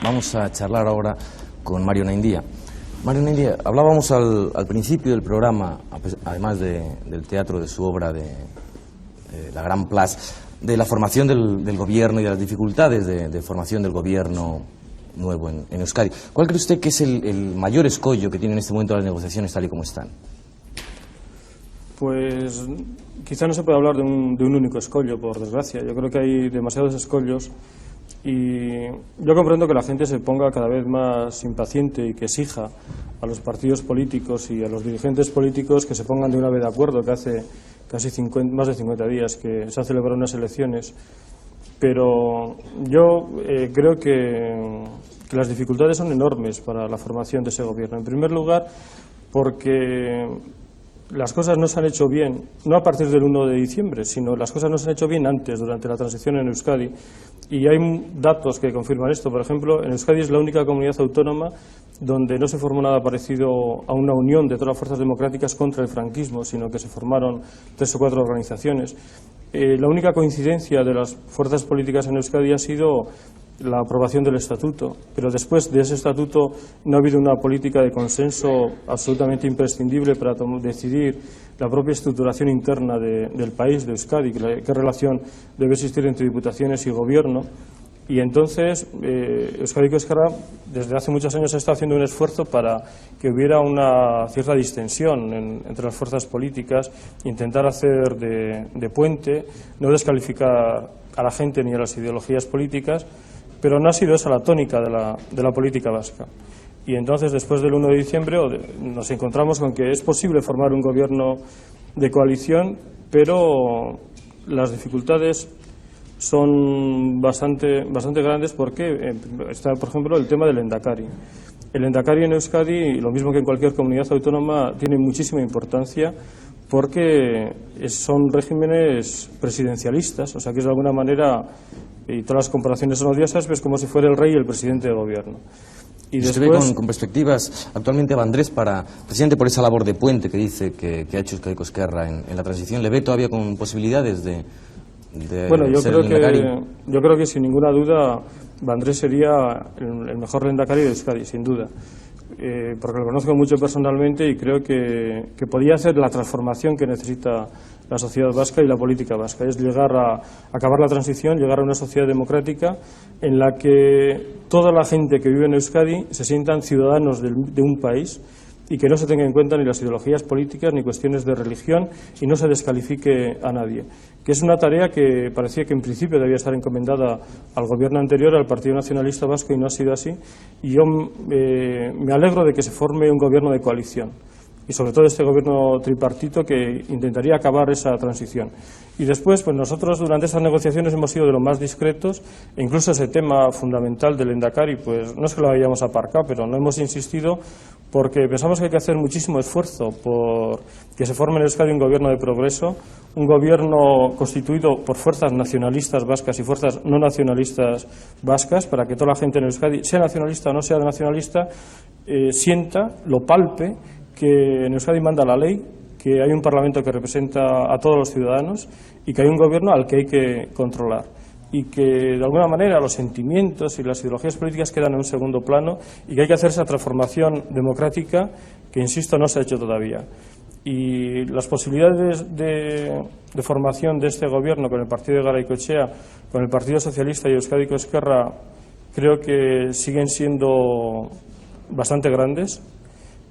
Vamos a charlar ahora con Mario Naindia. Mario Naindia, hablábamos al principio del programa, además del teatro de su obra de La Gran Place, de la formación del gobierno y de las dificultades de formación del gobierno nuevo en Euskadi. ¿Cuál cree usted que es el mayor escollo que tiene en este momento las negociaciones tal y como están? Pues quizá no se puede hablar de un único escollo, por desgracia. Yo creo que hay demasiados escollos y yo comprendo que la gente se ponga cada vez más impaciente y que exija a los partidos políticos y a los dirigentes políticos que se pongan de una vez de acuerdo, que hace casi más de 50 días que se han celebrado unas elecciones. Pero yo creo que las dificultades son enormes para la formación de ese gobierno. En primer lugar, porque las cosas no se han hecho bien, no a partir del 1 de diciembre, sino las cosas no se han hecho bien antes, durante la transición en Euskadi. Y hay datos que confirman esto. Por ejemplo, en Euskadi es la única comunidad autónoma donde no se formó nada parecido a una unión de todas las fuerzas democráticas contra el franquismo, sino que se formaron 3 o 4 organizaciones. La única coincidencia de las fuerzas políticas en Euskadi ha sido la aprobación del estatuto, pero después de ese estatuto no ha habido una política de consenso absolutamente imprescindible para decidir la propia estructuración interna del país, de Euskadi, qué relación debe existir entre diputaciones y gobierno. Y entonces Euskadiko Ezkerra desde hace muchos años está haciendo un esfuerzo para que hubiera una cierta distensión entre las fuerzas políticas, intentar hacer de puente, no descalificar a la gente ni a las ideologías políticas, pero no ha sido esa la tónica de la política vasca. Y entonces, después del 1 de diciembre, nos encontramos con que es posible formar un gobierno de coalición, pero las dificultades son bastante grandes porque está, por ejemplo, el tema del Lehendakari. El Lehendakari en Euskadi, lo mismo que en cualquier comunidad autónoma, tiene muchísima importancia porque son regímenes presidencialistas, o sea que es de alguna manera, y todas las comparaciones son odiosas, pues como si fuera el rey y el presidente de gobierno. Y después, usted ve con perspectivas actualmente a Vandrés presidente por esa labor de puente que dice que ha hecho Euskadiko Ezkerra en la transición, ¿le ve todavía con posibilidades de bueno, yo ser creo que sin ninguna duda Vandrés sería el mejor Lehendakari de Euskadi, sin duda, porque lo conozco mucho personalmente y creo que podía hacer la transformación que necesita la sociedad vasca y la política vasca, es llegar a acabar la transición, llegar a una sociedad democrática en la que toda la gente que vive en Euskadi se sientan ciudadanos de un país y que no se tenga en cuenta ni las ideologías políticas ni cuestiones de religión y no se descalifique a nadie, que es una tarea que parecía que en principio debía estar encomendada al gobierno anterior, al Partido Nacionalista Vasco, y no ha sido así. Y yo me alegro de que se forme un gobierno de coalición y sobre todo este gobierno tripartito que intentaría acabar esa transición. Y después, pues nosotros durante estas negociaciones hemos sido de lo más discretos e incluso ese tema fundamental del Lehendakari, pues no es que lo hayamos aparcado, pero no hemos insistido porque pensamos que hay que hacer muchísimo esfuerzo por que se forme en Euskadi un gobierno de progreso, un gobierno constituido por fuerzas nacionalistas vascas y fuerzas no nacionalistas vascas, para que toda la gente en Euskadi, sea nacionalista o no sea nacionalista, sienta, lo palpe, que en Euskadi manda la ley, que hay un Parlamento que representa a todos los ciudadanos y que hay un gobierno al que hay que controlar y que de alguna manera los sentimientos y las ideologías políticas quedan en un segundo plano y que hay que hacer esa transformación democrática que, insisto, no se ha hecho todavía. Y las posibilidades de formación de este gobierno con el partido de Garaikoetxea, con el Partido Socialista y Euskadiko Ezkerra, creo que siguen siendo bastante grandes,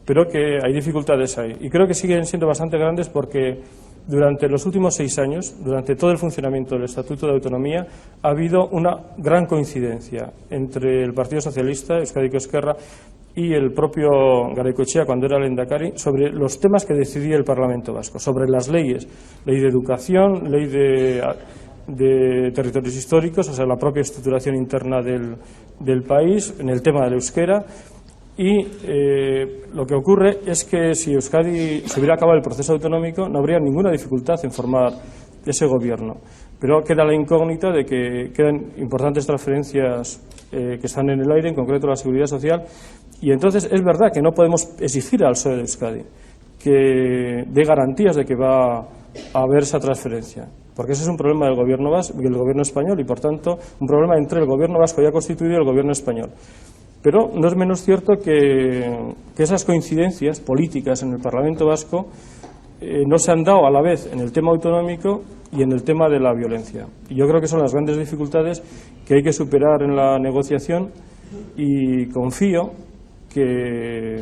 pero que hay dificultades ahí. Y creo que siguen siendo bastante grandes porque durante los últimos 6 años, durante todo el funcionamiento del Estatuto de Autonomía, ha habido una gran coincidencia entre el Partido Socialista, Euskadiko Ezkerra, y el propio Garaikoetxea, cuando era Lehendakari, sobre los temas que decidía el Parlamento Vasco, sobre las leyes, ley de educación, ley de territorios históricos, o sea, la propia estructuración interna del país, en el tema del euskera. Y lo que ocurre es que si Euskadi se hubiera acabado el proceso autonómico no habría ninguna dificultad en formar ese gobierno, pero queda la incógnita de que quedan importantes transferencias que están en el aire, en concreto la seguridad social, y entonces es verdad que no podemos exigir al PSOE de Euskadi que dé garantías de que va a ver esa transferencia, porque ese es un problema del gobierno vasco y el gobierno español, y por tanto un problema entre el gobierno vasco ya constituido y el gobierno español. Pero no es menos cierto que esas coincidencias políticas en el Parlamento vasco no se han dado a la vez en el tema autonómico y en el tema de la violencia. Y yo creo que son las grandes dificultades que hay que superar en la negociación, y confío que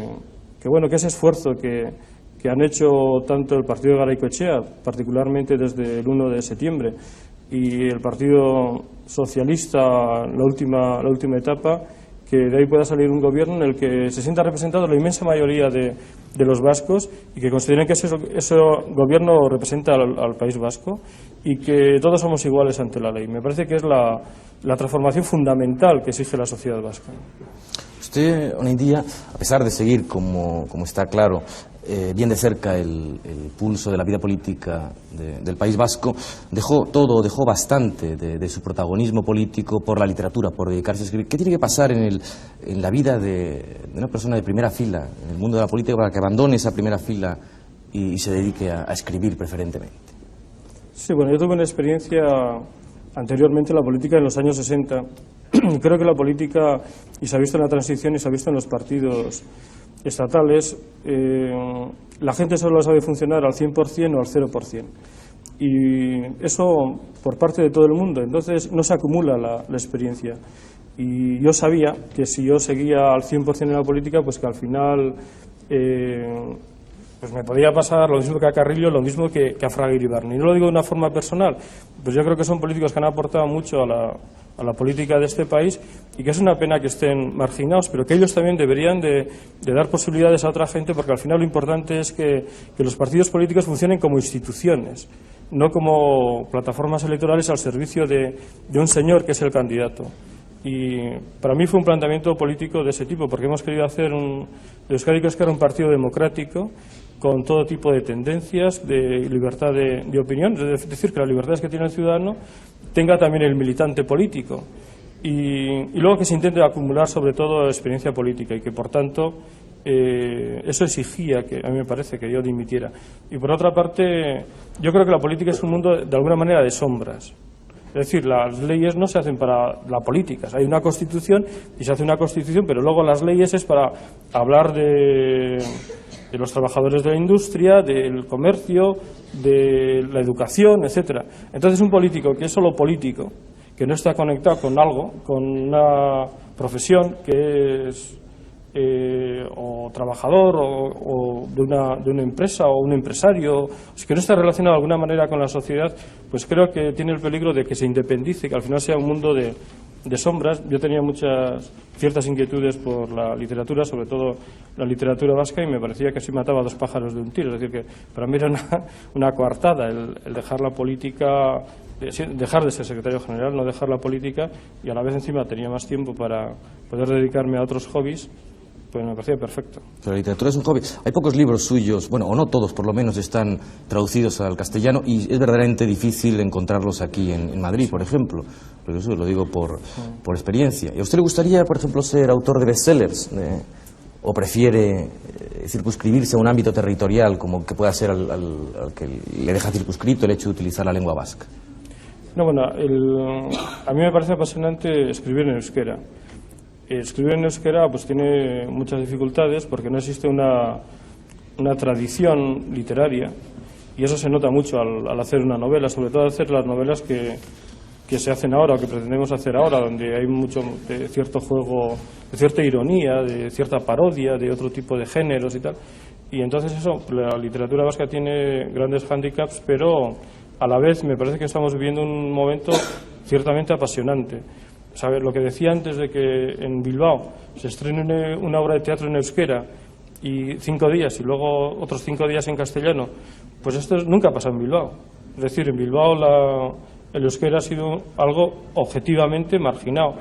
ese esfuerzo que han hecho tanto el partido de Garaikoetxea, particularmente desde el 1 de septiembre, y el Partido Socialista, la última etapa, que de ahí pueda salir un gobierno en el que se sienta representado la inmensa mayoría de los vascos y que consideren que ese gobierno representa al País Vasco y que todos somos iguales ante la ley. Me parece que es la transformación fundamental que exige la sociedad vasca. Usted hoy en día, a pesar de seguir, como está claro, bien de cerca el pulso de la vida política del País Vasco, dejó bastante de su protagonismo político por la literatura, por dedicarse a escribir. ¿Qué tiene que pasar en la vida de una persona de primera fila, en el mundo de la política, para que abandone esa primera fila y se dedique a escribir preferentemente? Sí, bueno, yo tuve una experiencia anteriormente en la política en los años 60. Creo que la política, y se ha visto en la transición y se ha visto en los partidos estatales, la gente solo sabe funcionar al 100% o al 0%. Y eso por parte de todo el mundo. Entonces no se acumula la experiencia. Y yo sabía que si yo seguía al 100% en la política, pues que al final pues me podía pasar lo mismo que a Carrillo, lo mismo que a Fraga Iribarne. Y no lo digo de una forma personal, pues yo creo que son políticos que han aportado mucho a la política de este país, y que es una pena que estén marginados, pero que ellos también deberían de dar posibilidades a otra gente, porque al final lo importante es que los partidos políticos funcionen como instituciones, no como plataformas electorales al servicio de un señor que es el candidato. Y para mí fue un planteamiento político de ese tipo, porque hemos querido hacer de Euskadi Ezkerra un partido democrático con todo tipo de tendencias, de libertad de opinión, es decir, que las libertades que tiene el ciudadano tenga también el militante político, y luego que se intente acumular sobre todo experiencia política, y que por tanto eso exigía, que a mí me parece, que yo dimitiera. Y por otra parte, yo creo que la política es un mundo de alguna manera de sombras. Es decir, las leyes no se hacen para la política. Hay una Constitución y se hace una Constitución, pero luego las leyes es para hablar de los trabajadores de la industria, del comercio, de la educación, etcétera. Entonces, un político que es solo político, que no está conectado con algo, con una profesión que es o trabajador o de una empresa o un empresario, que no está relacionado de alguna manera con la sociedad, pues creo que tiene el peligro de que se independice, que al final sea un mundo de sombras. Yo tenía ciertas inquietudes por la literatura, sobre todo la literatura vasca, y me parecía que así mataba a dos pájaros de un tiro. Es decir, que para mí era una coartada el dejar la política, dejar de ser secretario general, no dejar la política, y a la vez encima tenía más tiempo para poder dedicarme a otros hobbies. Pues me parecía perfecto. Pero la literatura es un hobby. Hay pocos libros suyos, bueno, o no todos, por lo menos, están traducidos al castellano, y es verdaderamente difícil encontrarlos aquí en Madrid, por ejemplo. Pero eso lo digo por experiencia. ¿Y a usted le gustaría, por ejemplo, ser autor de bestsellers? ¿O prefiere circunscribirse a un ámbito territorial, como que pueda ser al que le deja circunscrito el hecho de utilizar la lengua vasca? No, bueno, a mí me parece apasionante escribir en euskera. Escribir en euskera pues tiene muchas dificultades, porque no existe una tradición literaria, y eso se nota mucho al hacer una novela, sobre todo al hacer las novelas que se hacen ahora, o que pretendemos hacer ahora, donde hay mucho de cierto juego, de cierta ironía, de cierta parodia, de otro tipo de géneros y tal. Y entonces la literatura vasca tiene grandes hándicaps, pero a la vez me parece que estamos viviendo un momento ciertamente apasionante. ¿Sabe? Lo que decía antes de que en Bilbao se estrene una obra de teatro en euskera y 5 días y luego otros 5 días en castellano, pues esto nunca pasa en Bilbao. Es decir, en Bilbao el euskera ha sido algo objetivamente marginado.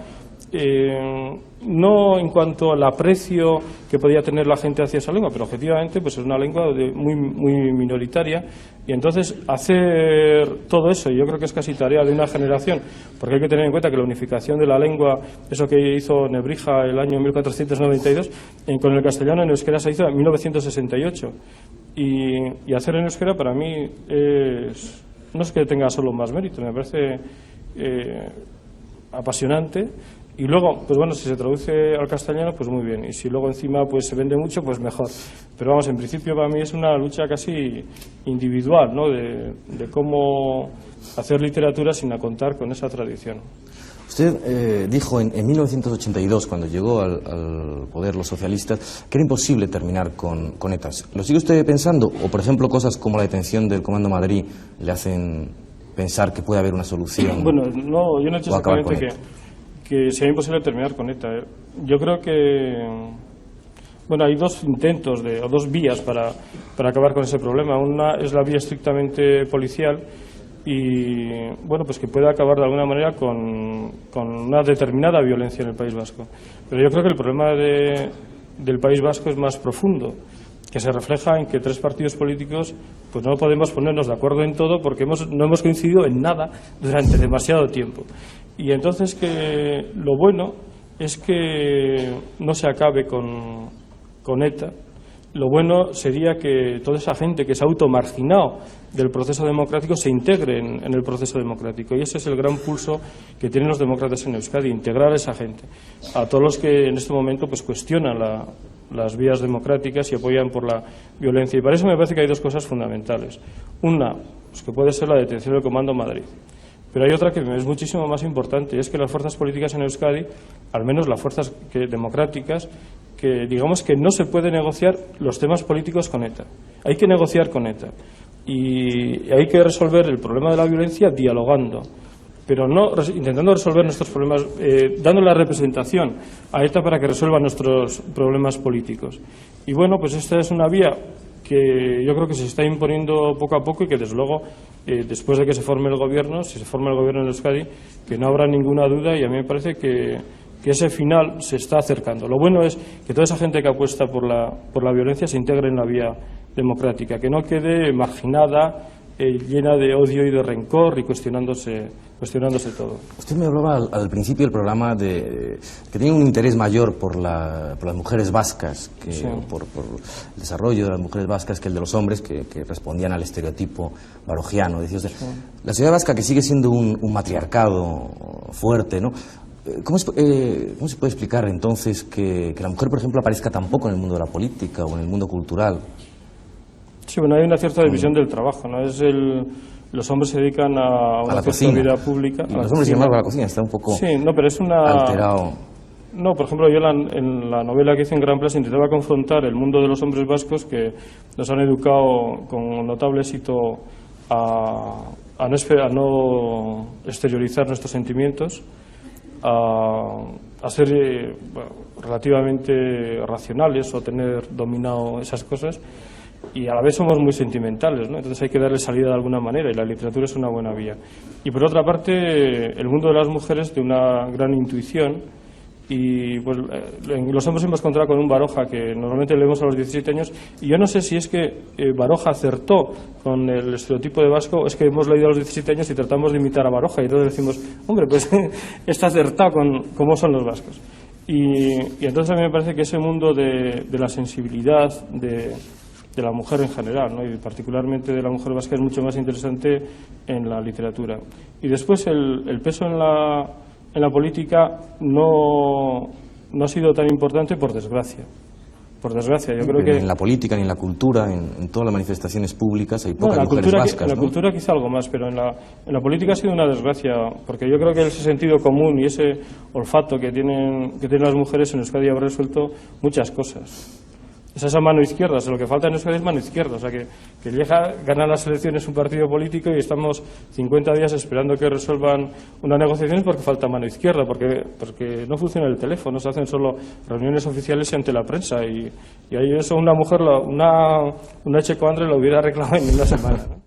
No en cuanto al aprecio que podía tener la gente hacia esa lengua, pero objetivamente pues es una lengua muy minoritaria, y entonces hacer todo eso, yo creo que es casi tarea de una generación, porque hay que tener en cuenta que la unificación de la lengua, eso que hizo Nebrija el año 1492, con el castellano en euskera se hizo en 1968, Y hacer en euskera para mí no es que tenga solo más mérito, me parece apasionante. Y luego, pues bueno, si se traduce al castellano, pues muy bien. Y si luego encima pues se vende mucho, pues mejor. Pero vamos, en principio para mí es una lucha casi individual, ¿no? De cómo hacer literatura sin contar con esa tradición. Usted dijo en 1982, cuando llegó al poder los socialistas, que era imposible terminar con ETA. ¿Lo sigue usted pensando? O, por ejemplo, cosas como la detención del Comando Madrid le hacen pensar que puede haber una solución? Bueno, no, yo no he dicho exactamente que sea imposible terminar con ETA. Yo creo que bueno, hay dos intentos o dos vías para acabar con ese problema. Una es la vía estrictamente policial y bueno, pues que puede acabar de alguna manera con una determinada violencia en el País Vasco. Pero yo creo que el problema del País Vasco es más profundo, que se refleja en que tres partidos políticos pues no podemos ponernos de acuerdo en todo porque no hemos coincidido en nada durante demasiado tiempo. Y entonces que lo bueno es que no se acabe con ETA. Lo bueno sería que toda esa gente que se ha automarginado del proceso democrático se integre en el proceso democrático. Y ese es el gran pulso que tienen los demócratas en Euskadi, integrar a esa gente, a todos los que en este momento pues cuestionan las vías democráticas y apoyan por la violencia. Y para eso me parece que hay dos cosas fundamentales. Una, pues que puede ser la detención del Comando Madrid. Pero hay otra que es muchísimo más importante, y es que las fuerzas políticas en Euskadi, al menos las fuerzas democráticas, que digamos que no se puede negociar los temas políticos con ETA. Hay que negociar con ETA. Y hay que resolver el problema de la violencia dialogando, pero no intentando resolver nuestros problemas, dando la representación a ETA para que resuelva nuestros problemas políticos. Y bueno, pues esta es una vía que yo creo que se está imponiendo poco a poco y que desde luego después de que se forme el gobierno, si se forma el gobierno en Euskadi, que no habrá ninguna duda, y a mí me parece que ese final se está acercando. Lo bueno es que toda esa gente que apuesta por la violencia se integre en la vía democrática, que no quede marginada, llena de odio y de rencor y cuestionándose todo. Usted me hablaba al principio del programa de que tenía un interés mayor por las mujeres vascas, Sí. por el desarrollo de las mujeres vascas que el de los hombres, que respondían al estereotipo barogiano. Decía usted, Sí. La sociedad vasca, que sigue siendo un matriarcado fuerte, ¿no? ¿Cómo se puede explicar entonces que la mujer, por ejemplo, aparezca tan poco en el mundo de la política o en el mundo cultural? Sí, bueno, hay una cierta división del trabajo, ¿no? Los hombres se dedican a una cierta vida pública. Y los hombres, sin embargo, a la cocina está un poco pero es alterado. No, por ejemplo, yo en la novela que hice en Gran Plaza intentaba confrontar el mundo de los hombres vascos que nos han educado con notable éxito a no exteriorizar nuestros sentimientos, a ser relativamente racionales o tener dominado esas cosas, y a la vez somos muy sentimentales, ¿no? Entonces hay que darle salida de alguna manera y la literatura es una buena vía. Y por otra parte, el mundo de las mujeres de una gran intuición, y pues los hombres hemos encontrado con un Baroja que normalmente leemos a los 17 años, y yo no sé si es que Baroja acertó con el estereotipo de vasco, o es que hemos leído a los 17 años y tratamos de imitar a Baroja y entonces decimos, hombre, pues está acertado con cómo son los vascos. Y entonces a mí me parece que ese mundo de la sensibilidad de la mujer en general, ¿no? Y particularmente de la mujer vasca es mucho más interesante en la literatura. Y después el peso en la política no ha sido tan importante, por desgracia. Por desgracia, yo creo que en la política, ni en la cultura, en todas las manifestaciones públicas hay pocas mujeres vascas, en la cultura quizá algo más, pero en la política ha sido una desgracia, porque yo creo que ese sentido común y ese olfato que tienen las mujeres en Euskadi habrá resuelto muchas cosas. Es esa mano izquierda, lo que falta en Euskadi es mano izquierda, o sea que gana las elecciones un partido político y estamos 50 días esperando que resuelvan una negociación porque falta mano izquierda, porque no funciona el teléfono, se hacen solo reuniones oficiales y ante la prensa, y ahí eso una mujer, una Checo Andre lo hubiera arreglado en una semana, ¿no?